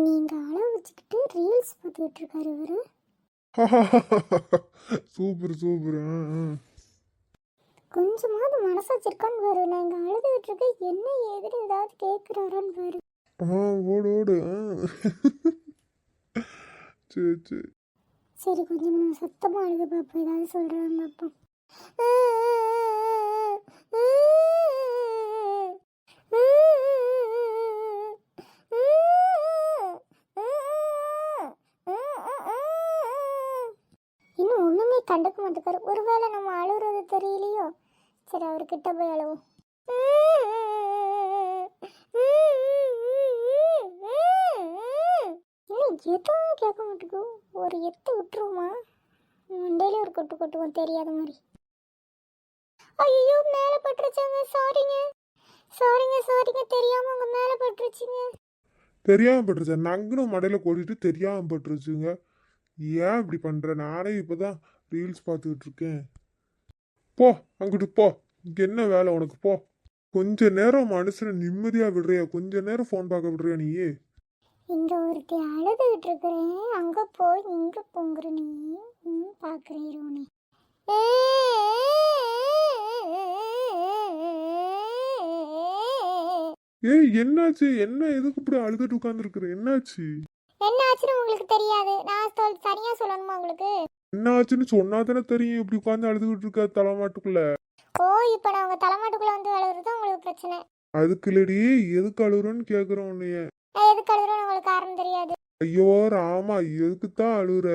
நீங்க அளவு வச்சுக்கிட்டு ரீல்ஸ் பார்த்துக்கிட்டு இருக்காரு இவரு. Super super. கொஞ்சமாவது மனசு வச்சிருக்கான்னு பாரு. நான் இங்க அழுதுகிட்டு இருக்கேன், என்ன ஏதுன்னு ஏதாவது கேட்குறாரான்னு பாரு. ஓடு ஓடு. சரி சரி சரி, கொஞ்சம் நான் சத்தமாக அழுது பார்ப்போம், ஏதாவது சொல்கிறான்னு பார்ப்போம். இன்னும் ஒன்றுமே கண்டுக்க மாட்டேக்காரு. ஒருவேளை நம்ம அழுகிறது தெரியலையோ. சரி, அவர்கிட்ட போய் அழுவோம். இன்னும் எதுவும் கேட்க மாட்டேங்கும். ஒரு எத்து விட்டுருவோமா? மண்டையிலே ஒரு கொட்டு கொட்டுவோம் தெரியாத மாதிரி. ஐயோ, மேலே பட்டுருச்சாங்க. சாரிங்க சாரிங்க சாரிங்க, தெரியாம உங்க மேலே பட்டுருச்சுங்க. தெரியாம பட்டுருச்சு. நங்கனும் மடையில கொட்டிட்டு தெரியாம பட்டுருச்சுங்க. ஏன் இப்படி பண்ற? நானே இப்பதான் ரீல்ஸ் பார்த்துக்கிட்டு இருக்கேன். போ அங்கிட்டு போ. இங்க என்ன வேலை உனக்கு? போ. கொஞ்ச நேரம் மனுஷனை நிம்மதியா விடுறியா? கொஞ்ச நேரம் போன் பார்க்க விடுறியா நீ? இங்க ஒருத்தி அழுதுகிட்டு இருக்கிறேன், அங்க போய் இங்க பொங்குற நீ. பாக்குறேன் நீ. ஏய், என்னாச்சு? என்ன எதுக்கு இப்படி அழுதுட்டு உட்கார்ந்துருக்குற? என்னாச்சு? என்ன ஆச்சுன்னு உங்களுக்கு தெரியாது, நான் தனியா சொல்லணுமா உங்களுக்கு? என்ன ஆச்சுன்னு சொன்னா தானே தெரியும். இப்படி உட்கார்ந்து அழுதுகிட்டு இருக்க தலைமாட்டுக்குள்ள. ஓ, இப்ப நான் உங்க தலைமாட்டுக்குள்ள வந்து அழுகுறது உங்களுக்கு பிரச்சனை? அதுக்கு இல்லடி, எதுக்கு அழுகுறன்னு கேக்குறேன் உன்னைய. நான் எதுக்கு அழுகுறேன்னு உங்களுக்கு காரணம் தெரியாது. ஐயோ ராமா, எதுக்குத்தான் அழுகுற?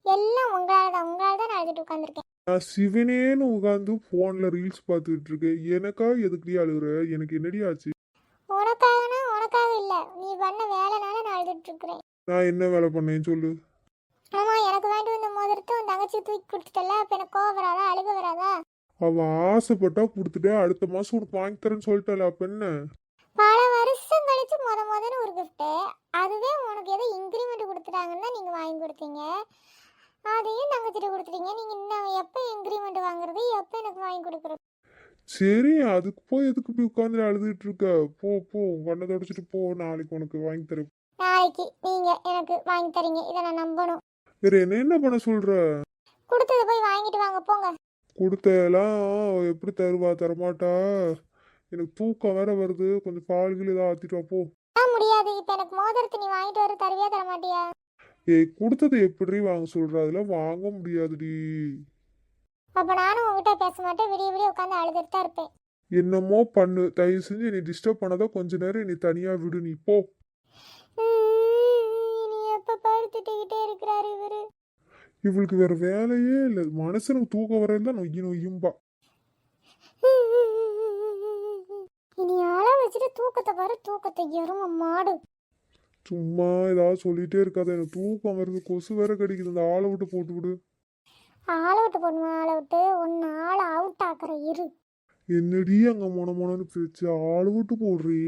எல்லாம் உங்களாலதான் நான் அழுதுட்டு உட்காந்துருக்கேன். நான் சிவனேன்னு உட்காந்து போன்ல ரீல்ஸ் பார்த்துட்டு இருக்கேன். எனக்கா எதுக்குடி அழுகுற? எனக்கு என்னடி ஆச்சு? உனக்காகனா உனக்காக இல்ல, நீ பண்ண வேலைனால நான் அழுதுட்டு இருக்கிறேன். நான் என்ன வேலை பண்ணேன்னு சொல்லு. ஆமா, எனக்கு வேண்டி வந்த மோதிரத்தை உன் தங்கச்சி தூக்கி கொடுத்துட்டல, அப்ப எனக்கு கோவம் வராதா, அழுக வராதா? அவன் ஆசைப்பட்டா கொடுத்துட்டேன், அடுத்த மாசம் உனக்கு வாங்கி தரேன்னு சொல்லிட்டால. அப்ப என்ன? பல வருஷம் கழிச்சு முதன்னு ஒரு கிஃப்ட். அதுவே உனக்கு ஏதோ இன்க்ரிமெண்ட் கொடுத்துட்டாங்கன்னா நீங்க வாங்கி கொடுத்தீங்க. அதையும் தங்கச்சிட்ட கொடுத்துட்டீங்க. நீங்க இன்னும் எப்போ இன்க்ரிமெண்ட் வாங்குறது, எப்போ எனக்கு வாங்கி கொடுக்குறது? சரி, அதுக்கு போய் எதுக்கு போய் உட்காந்து அழுதுட்டு இருக்க? போ போ, கண்ணை தொடச்சிட்டு போ. நாளைக்கு உனக்கு வாங்கி தரேன். நாளைக்கு நீங்க எனக்கு வாங்கி தரீங்க, இதை நான் நம்பணும். வேற என்ன பண்ண சொல்ற? கொடுத்தது போய் வாங்கிட்டு வாங்க, போங்க. கொடுத்தெல்லாம் எப்படி தருவா? தரமாட்டா. எனக்கு தூக்கம் வேற வருது. கொஞ்சம் பால்கள் ஏதாவது ஆத்திட்டு வா போ. முடியாது, இப்ப எனக்கு மோதிரத்தை நீ வாங்கிட்டு வர தருவியா தர மாட்டியா? ஏய், கொடுத்தது எப்படி வாங்க சொல்ற? அதெல்லாம் வாங்க முடியாதுடி. அப்ப நானும் உங்ககிட்ட பேச மாட்டேன், விடிய விடிய உட்காந்து அழுதுட்டு தான் இருப்பேன். என்னமோ பண்ணு, தயவு செஞ்சு நீ டிஸ்டர்ப் பண்ணாதான் கொஞ்ச நேரம் நீ தனியா விடு. நீ போ. நீ எப்ப படுத்துட்டே இருக்கிறாரு இவரு. இவளுக்கு வேற வேலையே இல்லை. மனுஷனுக்கு தூக்கம் வரேன் தான் நொய்யி நொய்யும்பா. இனி ஆள வச்சுட்டு தூக்கத்தை பாரு, தூக்கத்தை எரும மாடு. சும்மா ஏதாவது சொல்லிட்டே இருக்காத. எனக்கு தூக்கம் வருது, கொசு வேற கடிக்குது. அந்த ஆளை விட்டு போட்டு விடு. ஆளை விட்டு போடணுமா? ஆளை விட்டு ஒன்னு ஆளை அவுட் ஆக்குற இரு. என்னடி அங்க மொனன்னு பேச்சு? ஆளை விட்டு போடுறீ?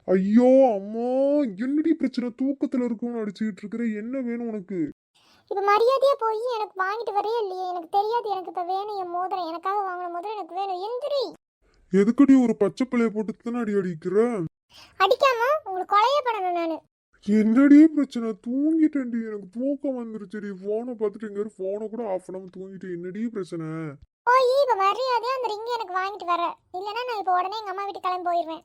ஐயோ அம்மா, என்னடி பிரச்சனை? தூக்கத்துல இருக்கும்னு அடிச்சுக்கிட்டு இருக்கிற. என்ன வேணும் உனக்கு? இப்ப மரியாதையா போய் எனக்கு வாங்கிட்டு வரையே இல்லையே? எனக்கு தெரியாது, எனக்கு இப்ப வேணும் என் மோதிரம். எனக்காக வாங்கின மோதிரம் எனக்கு வேணும். எந்திரி. எதுக்கடி ஒரு பச்சை பிள்ளைய போட்டு தானே அடி அடிக்கிற? அடிக்காம உங்களுக்கு கொலையே பண்ணணும் நானு. என்னடி பிரச்சனை? தூங்கிட்டேன்டி, எனக்கு தூக்கம் வந்துருச்சுடி. போனை பார்த்துட்டு எங்க போனை கூட ஆஃப் பண்ணாம தூங்கிட்டு. என்னடி பிரச்சனை? போய் இப்ப மரியாதையா அந்த ரிங்க எனக்கு வாங்கிட்டு வர, இல்லைன்னா நான் இப்ப உடனே எங்க அம்மா வீட்டு கிளம்பி போயிடுவேன்.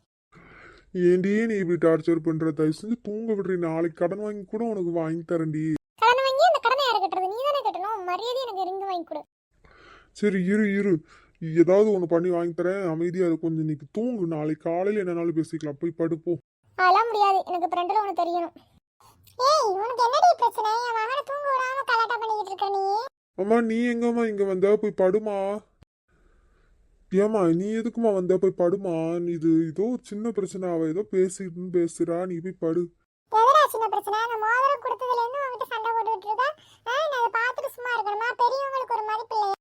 ஏண்டி நீ இப்படி டார்ச்சர் பண்ற? தயவு செஞ்சு தூங்க விடுறீ. நாளைக்கு கடன் வாங்கி கூட உனக்கு வாங்கி தரேன்டி. கடன் வாங்கி அந்த கடனை யாரு கட்டுறது? நீ தானே கட்டணும். மரியாதையா எனக்கு ரிங்க வாங்கி கொடு. சரி இரு இரு, ஏதாவது ஒன்று பண்ணி வாங்கி தரேன். அமைதியா இரு, கொஞ்சம் இன்னைக்கு தூங்கு. நாளைக்கு காலையில என்னனாலும் பேசிக்கலாம். போய் படுப்போம். அதெல்லாம் முடியாது, எனக்கு ஃப்ரெண்டில் ஒன்று தெரியணும். ஏய், உனக்கு என்னடி பிரச்சனை? என் மகனை தூங்க விடாம கலாட்டா பண்ணிக்கிட்டு இருக்க நீ. அம்மா, நீ எங்கம்மா இங்க வந்த? போய் படுமா. ஏமா நீ எதுக்குமா வந்த? போய் படுமா. இது ஏதோ ஒரு சின்ன பிரச்சனை. அவ ஏதோ பேசுறா, நீ போய் படு. எதனா சின்ன பிரச்சனை? நான் மோதிரம் கொடுத்ததுல இருந்து உன்கிட்ட சண்டை போட்டுட்டு இருக்கா. நான் அதை பார்த்துட்டு சும்மா இருக்கணுமா? பெரியவங்களுக்கு ஒரு மதிப்பு இல்லையா?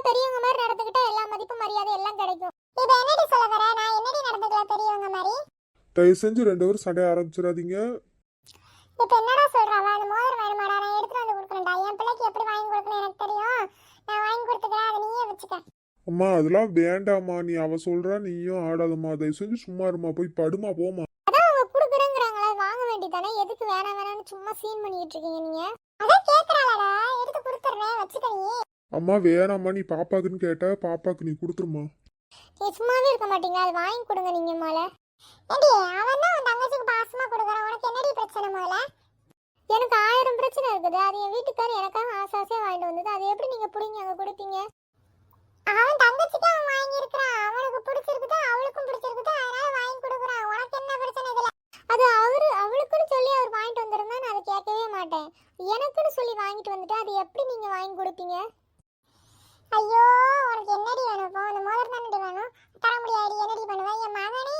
பெரியவங்க மாதிரி நடந்துக்கிட்டா எல்லா மதிப்பு மரியாதை எல்லாம் கிடைக்கும். இப்ப என்னடி சொல்ல வர? நான் என்னடி நடந்துக்கலாம் பெரியவங்க மாதிரி? தயவு செஞ்சு ரெண்டு பேரும் சண்டை ஆரம்பிச்சிடாதீங்க. இப்ப என்னடா சொல்றாவ? அந்த மோதிரம் வேணுமாடா? நான் எடுத்துட்டு வந்து கொடுக்கணும்டா. என் பிள்ளைக்கு எப்படி வாங்கி கொடுக்கணும் எனக்கு தெரியும். நான் வாங்கி கொடுத்துக்கிறேன், அதை நீயே வச்சுக்க. அம்மா அதெல்லாம் வேண்டாம்மா. நீ அவ சொல்றா, நீயும் ஆடாதம்மா. தயவு செஞ்சு சும்மா இருமா. போய் படுமா, போமா. அதான் அவங்க கொடுக்குறேங்கிற வேண்டியதானே, எதுக்கு வேணாம் வேணாம்னு சும்மா சீன் பண்ணிட்டு இருக்கீங்க நீங்க? அதான் கேக்குறாளடா, எடுத்து கொடுத்துறேன் வச்சுக்க நீ. அம்மா வேணாம்மா, நீ பாப்பாக்குன்னு கேட்டா பாப்பாக்கு நீ கொடுத்துருமா. நீ சும்மாவே இருக்க மாட்டீங்களா? அது வாங்கி கொடுங்க நீங்க முதல்ல. ஏண்டி அவன் தான் உன் தங்கச்சிக்கு பாசமா கொடுக்குறான், உனக்கு என்னடி பிரச்சனை முதல்ல? எனக்கு 1000 பிரச்சனை இருக்குது. அது என் வீட்டுக்காரர் எனக்காக ஆசாசியா வாங்கிட்டு வந்தது. அது எப்படி நீங்க புடிங்க அங்க கொடுப்பீங்க? அவன் தங்கச்சிக்கு அவன் வாங்கி இருக்கிறான், அவனுக்கு பிடிச்சிருக்குது, அவளுக்கும் பிடிச்சிருக்குது, அதனால வாங்கி கொடுக்குறான். உனக்கு என்ன பிரச்சனை இதுல? அது அவளுக்குன்னு சொல்லி அவர் வாங்கிட்டு வந்திருந்தா நான் அதை கேட்கவே மாட்டேன். எனக்குன்னு சொல்லி வாங்கிட்டு வந்துட்டு அது எப்படி நீங்க வாங்கி கொடுப்பீங்க? ஐயோ, உனக்கு என்னடி வேணும்? இப்போ அந்த மோதிரம் தானடி வேணும், தர முடியாது. என்னடி பண்ணுவேன்? என் மகனே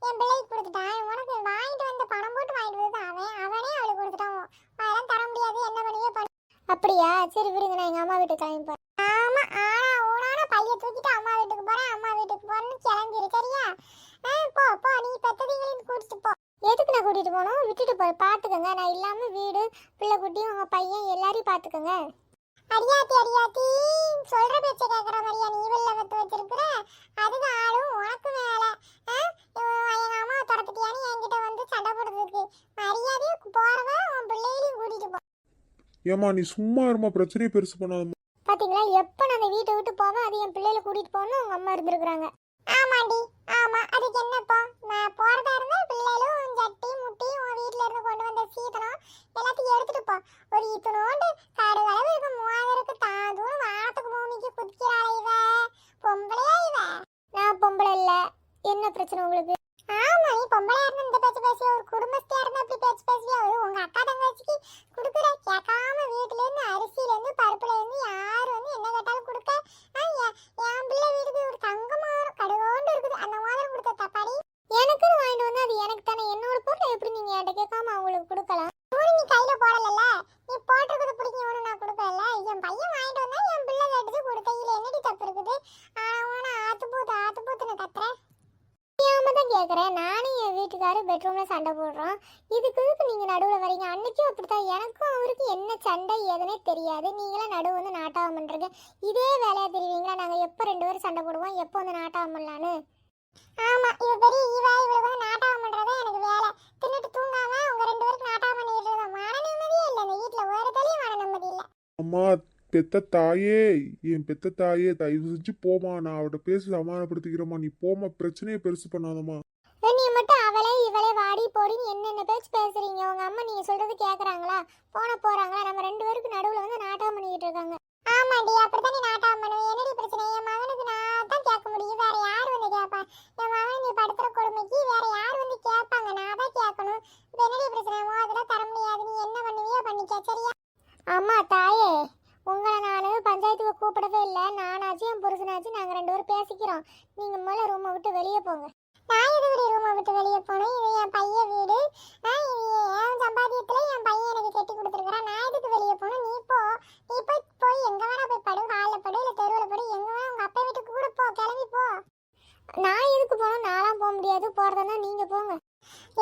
என் பிள்ளைக்கு கொடுத்துட்டான். உனக்கு வாங்கிட்டு வந்த பணம் போட்டு வாங்கிட்டு வந்து அவனே அவளுக்கு கொடுத்துட்டான். அதெல்லாம் தர முடியாது. என்ன பண்ணுவே பண்ணு. அப்படியா? சரி விடுங்க, நான் எங்க அம்மா வீட்டுக்கு கிளம்பி போறேன். ஆமா, ஆனா ஊனான பைய தூக்கிட்டு அம்மா வீட்டுக்கு போறேன், அம்மா வீட்டுக்கு போறேன்னு கிளம்பிரு, சரியா? போ போ, நீ பெத்ததைங்களையும் கூட்டிட்டு போ. எதுக்கு நான் கூட்டிட்டு போகணும்? விட்டுட்டு போற பாத்துக்கோங்க. நான் இல்லாம வீடு பிள்ளை குட்டி உங்க பையன் எல்லாரையும் பாத்துக்கோங்க. அடியாத்தி சொல்ற பேச்ச கேக்குற மாதிரியா நீ வெள்ள வத்து வச்சிருக்கிற? அதுக்கு ஆளும் உனக்கு மேல எங்க அம்மா துரத்துட்டியான்னு என்கிட்ட வந்து சண்டை போடுறதுக்கு மரியாதையா போறவ உன் பிள்ளைகளையும் கூட்டிட்டு போ. ஏம்மா நீ சும்மா இருமா, பிரச்சனையை பெருசு பண்ணாதம்மா. பாத்தீங்களா, எப்ப நான் அந்த வீட்டை விட்டு போவேன் அது என் பிள்ளைகளை கூட்டிட்டு போகணும் உங்க அம்மா இருந்திருக்கிறாங்க. ஆமாண்டி, ஆமா. அதுக்கு என்னப்பா, நான் போறதா இருந்தா பிள்ளைகளும் ஜட்டி முட்டி உன் வீட்டுல இருந்து கொண்டு வந்த சீதனம் எல்லாத்தையும் எடுத்துட்டு போ. ஒரு இத்தனோண்டு காடு அளவு இருக்க 3000க்கு தாதும் வானத்துக்கு பூமிக்கு குதிக்கிறாள் இவ. பொம்பளையா இவ? நான் பொம்பளை இல்ல. என்ன பிரச்சனை உங்களுக்கு? ஆமா, நீ பொம்பளையா இருந்தா இந்த பேச்சு பேசுவியா? ஒரு குடும்பஸ்தியா இருந்தா இப்படி பேச்சு பேசுவியா? உங்க அக்கா தங்கச்சிக்கு கொடுக்குற கேட்காம வீட்டுல இருந்து அரிசியில இருந்து பருப்புல இருந்து யாரு வந்து என்ன கேட்டாலும் கொடுக்க. என் பிள்ளை வீட்டுக்கு ஒரு தங்கமா கடுகோண்டு இருக்குது, அந்த மாதிரி கொடுத்த தப்பாடி. எனக்குன்னு வாங்கிட்டு வந்து அது எனக்கு தானே, என்னோட பொருளை எப்படி நீங்க என்கிட்ட கேட்காம அவங்களுக்கு கொடுக்கலாம்? நீ கையில போடல, நீ போட்டிருக்கிறது பிடிக்கும் ஒண்ணு நான் கொடுக்கல. என் பையன் வாங்கிட்டு வந்தா என் பிள்ளை கேட்டது கொடுத்த. இதுல என்னடி தப்பு இருக்குது? ஆத்து போத்துன்னு கத்துறேன். தான் கேட்குறேன். நானும் என் வீட்டுக்காரர் பெட்ரூம்ல சண்டை போடுறோம். இதுக்கு நீங்க நடுவில் வரீங்க. அன்னைக்கும் அப்படித்தான், எனக்கும் அவருக்கு என்ன சண்டை ஏதுனே தெரியாது. நீங்களாம் நடுவு வந்து நாட்டாகம் பண்றீங்க. இதே வேலையா தெரியுங்களா? நாங்க எப்போ 2 பேரும் சண்டை போடுவோம், எப்போ வந்து நாட்டாகம் பண்ணலான்னு. ஆமா, இவ பெரிய இவளுக்கு வந்து நாட்டாகம் பண்றதே எனக்கு வேலை. தின்னுட்டு தூங்காம உங்க 2 பேருக்கு நாட்டாகம் பண்ணிட்டு இருக்கோம். மன நிம்மதியே இல்லை இந்த வீட்டுல, ஒரு தலையும் மன நிம்மதி இல்லை. அம்மா பெத்த தாயே, என் பெத்த தாயே, தயவு செஞ்சு போமா, நான் அவட்ட பேசி சமாதானப்படுத்திக்கிறேம்மா. நீ போமா, பிரச்சனையை பெருசு பண்ணாதம்மா. நீ மட்டும் அவளே இவளே வாடி போடின்னு என்னென்ன பேச்சு பேசுறீங்க? உங்க அம்மா நீங்க சொல்றது கேக்குறாங்களா? போறாங்களா? நம்ம 2 பேருக்கு நடுவுல வந்து நாட்டாகம் பண்ணிட்டு இருக்காங்க. ஆமாடி, அப்படித்தான் நீ நாட்டாகம் பண்ணுவ. என்னடி பிரச்சனை? என் மகனுக்கு நான் தான் கேட்க முடியும், வேற யார் வந்து கேட்பா? என் மகன் நீ படுத்துற கொடுமைக்கு வேற யார் வந்து கேட்பாங்க? நான் தான் கேட்கணும். இப்ப என்னடி பிரச்சனை? அதெல்லாம் தர முடியாது. நீ என்ன பண்ணுவியோ பண்ணிக்க, சரியா? அம்மா தாயே, உங்களை நான் பஞ்சாயத்துக்கு கூப்பிடவே இல்லை. நானாச்சும் என் புருஷனாச்சும் நாங்கள் 2 பேரும் பேசிக்கிறோம். நீங்க முதல்ல ரூமை விட்டு வெளியே போங்க. நான் எதுக்கு ரூமை விட்டு வெளியே போகணும்? இது என் பையன் வீடு. என் சம்பாத்தியத்துல என் பையன் எனக்கு கட்டி கொடுத்துருக்குறான். நான் எதுக்கு வெளியே போகணும்? நீ போய் எங்க வேணா போய் படு, ஹாலில் படு, இல்லை தெருவில் படு, எங்க வேணா உங்க அப்பா வீட்டுக்கு கூட போ, கிளம்பி போ. நான் எதுக்கு போகணும்? நான்லாம் போக முடியாது. போறதுன்னா நீங்க போங்க.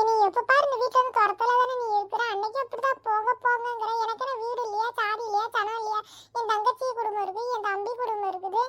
நீ எப்ப பாரு இந்த வீட்டுல இருந்து துரத்துல தானே நீ இருக்கிற. அன்னைக்கு அப்படிதான் போங்கங்கிற. எனக்கு என்ன வீடு இல்லையா, சாதி இல்லையா, சனம் இல்லையா? என் தங்கச்சி குடும்பம் இருக்கு, என் தம்பி குடும்பம் இருக்குது.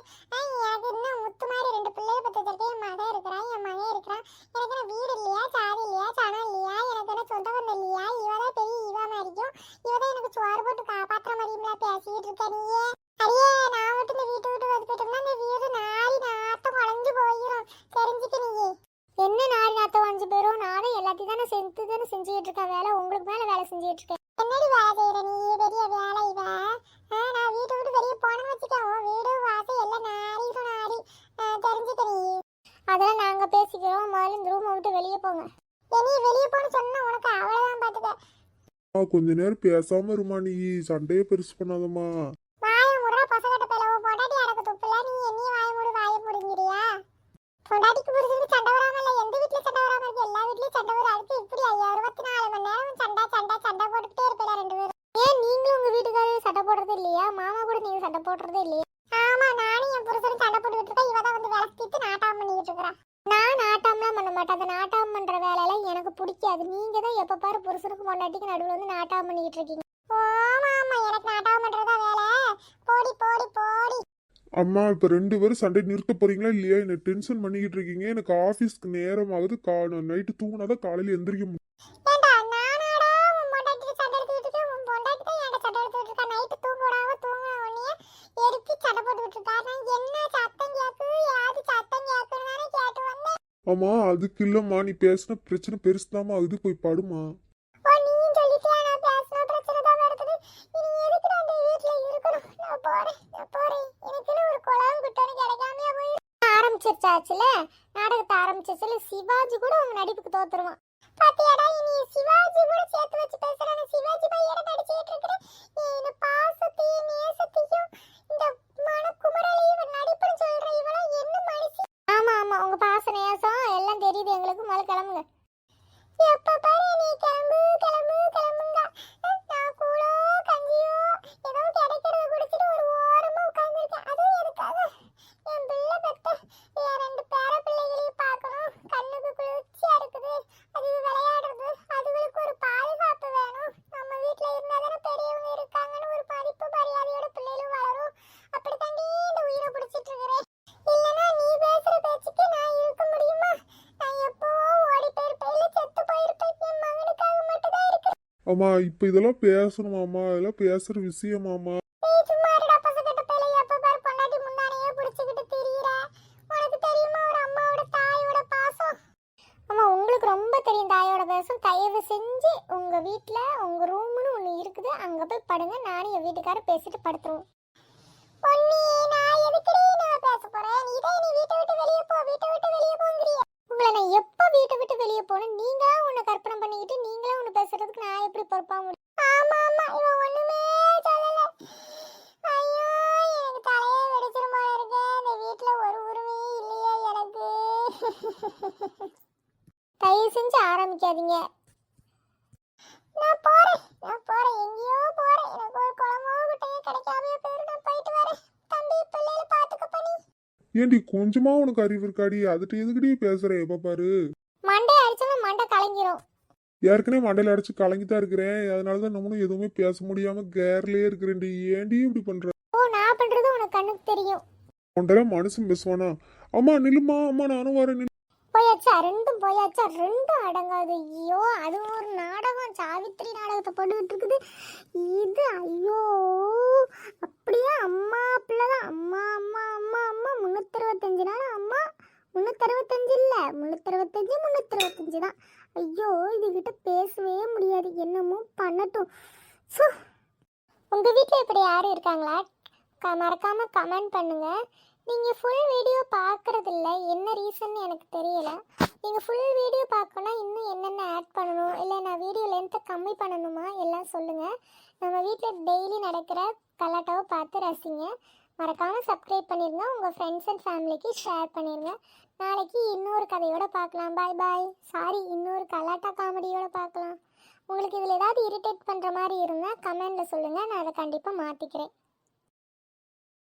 எனக்கு இன்னும் முத்து மாதிரி 2 பிள்ளைகள் பத்திருக்கேன். என் மகன் இருக்கிறான், என் மகன் இருக்கிறான். எனக்கு என்ன வீடு இல்லையா, சாதி இல்லையா, சனம் இல்லையா? எனக்கு என்ன சொந்த பந்தம் இல்லையா? இவதான் பெரிய இவா மாதிரிக்கும், இவதான் எனக்கு சோறு போட்டு காப்பாற்ற மாதிரியும்ல பேசிட்டு இருக்க நீயே. அடியே, நான் மட்டும் இந்த வீட்டு விட்டு வந்துட்டோம்னா இந்த வீடு நாரி நாத்தம் குழஞ்சு போயிடும், தெரிஞ்சுக்க நீயே. என்ன நாரி நாத்தம் 5 பேரும்? நானும் எல்லாத்தையும் தானே செஞ்சுட்டு இருக்கேன். வேலை உங்களுக்கு மேல வேலை செஞ்சுட்டு இருக்கேன். என்னடி வேலை செய்யற நீ? பெரிய வேலை இவ. நான் வீட்டை விட்டு வெளியே போனேன்னு வச்சுக்கோ, வீடு வாசல் எல்லாம் நாரி தெரிஞ்சுக்க நீ. அதெல்லாம் நாங்க பேசிக்கிறோம். முதல்ல இந்த ரூமை விட்டு வெளியே போங்க. நீ வெளியே போன்னு சொன்னா உனக்கு அவ்வளவுதான் பாத்துக்க. கொஞ்ச நேரம் பேசாம இருமா, நீ சண்டையை பெருசு பண்ணாதம்மா. வாய முடுற பசங்கட்ட பேலவோ போட்டாட்டி எனக்கு துப்புல. நீ என்னைய வாய முடுங்கிறியா? பொண்டாட்டிக்கு புரிஞ்சுட்டு சண்டை வராம இல்ல, எந்த வீட்டுல சண்டை வராம இருக்கு? எல்லா வீட்லயும் சண்டை வரும். அதுக்கு இப்படி 24 மணி நேரம் சண்டை போட்டுக்கிட்டே இருப்பீங்க 2 பேரும். ஏன் நீங்களும் உங்க வீட்டுக்காரர் சண்டை போடுறது இல்லையா? மாமா கூட நீங்க சண்டை போடுறதே இல்லையா? ஆமா, நானும் என் புருஷனும் சண்டை போட்டுக்கிட்டு இருக்கேன். இவதான் வந்து விளக்கிட்டு நாட்டாம் பண்ணிக்கிட்டு இருக்கிறான். நான் நாட்டாம்லாம் பண்ண மாட்டேன். அந்த நாட்டாம் பண்ற வேலையெல்லாம் எனக்கு பிடிக்காது. நீங்க தான் எப்ப பாரு புருஷனுக்கு பொண்டாட்டிக்கு நடுவில் வந்து நாட்டாம் பண்ணிக்கிட்டு இருக்கீங்க. ஆமா, எனக்கு நாட்டாம் பண்றதா வேலை. போடி. அம்மா இப்போ 2 பேரும் சண்டை நிறுத்த போறீங்களா இல்லையா? என்ன டென்ஷன் பண்ணிக்கிட்டு இருக்கீங்க. எனக்கு ஆஃபீஸ்க்கு நேரம் ஆகுது. நைட்டு தூங்கினாதான் காலையில் எந்திரிக்க முடியும். ஏண்டா நானா ஆமா அதுக்கு இல்லம்மா, நீ பேசின பிரச்சனை பெருசுதாம்மா, இது போய் படுமா. ஓ நீயும் சொல்லிட்டியா நான் பேசின பிரச்சனை தான் வருது. இனி எதுக்கு நான் இந்த வீட்ல இருக்கணும்? நான் போறேன். எனக்குன்னு ஒரு குளம் குட்டோன்னு கிடைக்காமையா போயிரு. ஆரம்பிச்சிருச்சாச்சுல நாடகத்தை ஆரம்பிச்சிருச்சுல. சிவாஜி கூட உங்க நடிப்புக்கு தோத்துருவான். பாத்தியாடா, இனி சிவாஜி கூட சேர்த்து வச்சு பேசுறானே. சிவாஜி பையட நடிச்சிட்டு இருக்கிறேன். இந்த பாசத்தையும் நேசத்தையும் இந்த மனக்குமரலையும் நடிப்புன்னு சொல்ற இவளா என்ன மனுஷி? ஆமா ஆமா, உங்க பாச நேசம் எல்லாம் தெரியுது எங்களுக்கு. முதல்ல கிளம்புங்க. எப்ப பாரு நீ கிளம்புங்க. நான் கூழோ கஞ்சியோ ஏதோ கிடைக்கிறத குடிச்சிட்டு ஒரு ஓரமா உட்கார்ந்துருக்கேன். அதுவும் எதுக்காக? என் பிள்ளை பெத்த என் 2 பேர பிள்ளைகளையும் பார்க்கணும். கண்ணுக்கு குளிர்ச்சியா இருக்குது. அது விளையாடுறது, அதுகளுக்கு ஒரு பாதுகாப்பு வேணும். நம்ம வீட்ல இருந்தாதானே பெரியவங்க இருக்காங்கன்னு ஒரு மதிப்பு மரியாதையோட பிள்ளைகளும் வளரும். அப்படித்தாண்டி இந்த உயிரை பிடிச்சிட்டு இருக்கிறேன். இல்லைன்னா நீ பேசுற பேச்சுக்கு நான் இருக்க முடியுமா? நான் எப்பவோ ஓடி போயிருப்பேன், இல்ல செத்து போயிருப்பேன். என் மகனுக்காக மட்டும்தான் இருக்கு. ஆமா இப்ப இதெல்லாம் பேசணுமாமா, இதெல்லாம் பேசுற விஷயமாமா. ஏய் சும்மா இருடா பசங்கிட்ட பேல. எப்ப பாரு பொண்டாட்டி முந்தானையே புடிச்சிக்கிட்டு திரியிற. உனக்கு தெரியுமா ஒரு அம்மாவோட தாயோட பாசம்? அம்மா உங்களுக்கு ரொம்ப தெரியும் தாயோட பாசம். தயவு செஞ்சு உங்க வீட்ல உங்க ரூம்னு ஒண்ணு இருக்குது, அங்க போய் படுங்க. நானும் என் வீட்டுக்காரர் பேசிட்டு படுத்துருவோம். பொன்னி நான் எதுக்குடி நான் பேச போறேன்? நீ வீட்டை விட்டு வெளியே போங்கறியே. உங்களை நான் எப்ப வீட்டை விட்டு வெளியே போனேன்? நீங்களா ஒண்ணு கற்பனை பண்ணிக்கிட்டு நீங்களா ஒண்ணு பேசுறதுக்கு நான் எப்படி பொறுப்பா முடியும்? ஆமா இவன் ஒண்ணுமே சொல்லல. ஐயோ எனக்கு தலையே வெடிச்சிரும் போல இருக்கு. இந்த வீட்ல ஒரு உரிமையே இல்லையே எனக்கு. தயவு செஞ்சு ஆரம்பிக்காதீங்க. நான் போறேன் எங்கேயோ போறேன். எனக்கு ஒரு குளமோ குட்டையோ கிடைக்காம போயிரு. நான் போயிட்டு வரேன். தம்பி பிள்ளைகளை பாத்துக்க பண்ணி. ஏண்டி கொஞ்சமா உனக்கு அறிவு இருக்காடி? அதுட்டு எதுக்குடி பேசுற எப்ப பாரு? மண்டை அடிச்சவன மண்டை கலங்கிரும். ஏற்கனவே மண்டையில அடிச்சு கலங்கிதான் இருக்கிறேன். அதனாலதான் நம்மளும் எதுவுமே பேச முடியாம கேர்லயே இருக்கிறேன்டி. ஏண்டி இப்படி பண்ற? ஓ நான் பண்றது உனக்கு கண்ணுக்கு தெரியும். உண்டெல்லாம் மனுஷன் பேசுவானா? அம்மா நில்லுமா, அம்மா நானும் வரேன். போயாச்சா ரெண்டும் அடங்காது. ஐயோ அது ஒரு நாடகம், சாவித்திரி நாடகத்தை போட்டுக்கிட்டு இருக்குது இது. ஐயோ அப்படியே அம்மா பிள்ளைதான். அம்மா 365 நாள் அம்மா. 365 இல்ல 365 தான். ஐயோ இதுகிட்ட பேசவே முடியாது. என்னமோ பண்ணட்டும். உங்க வீட்டில் இப்படி யாரும் இருக்காங்களா? மறக்காம கமெண்ட் பண்ணுங்க. நீங்கள் ஃபுல் வீடியோ பார்க்குறதில்ல, என்ன ரீசன் எனக்கு தெரியல. நீங்கள் ஃபுல் வீடியோ பார்க்கணுன்னா இன்னும் என்னென்ன ஆட் பண்ணணும், இல்லை நான் வீடியோ லென்த்தை கம்மி பண்ணணுமா எல்லாம் சொல்லுங்கள். நம்ம வீட்டில் டெய்லி நடக்கிற கலாட்டாவை பார்த்து ரசிங்க. மறக்காமல் சப்ஸ்கிரைப் பண்ணிடுங்க. உங்கள் ஃப்ரெண்ட்ஸ் அண்ட் ஃபேமிலிக்கு ஷேர் பண்ணிடுங்க. நாளைக்கு இன்னொரு கதையோடு பார்க்கலாம். பாய். சாரி, இன்னொரு கலாட்டா காமெடியோடு பார்க்கலாம். உங்களுக்கு இதில் ஏதாவது இரிட்டேட் பண்ணுற மாதிரி இருந்தால் கமெண்டில் சொல்லுங்கள். நான் அதை கண்டிப்பாக மாற்றிக்கிறேன்.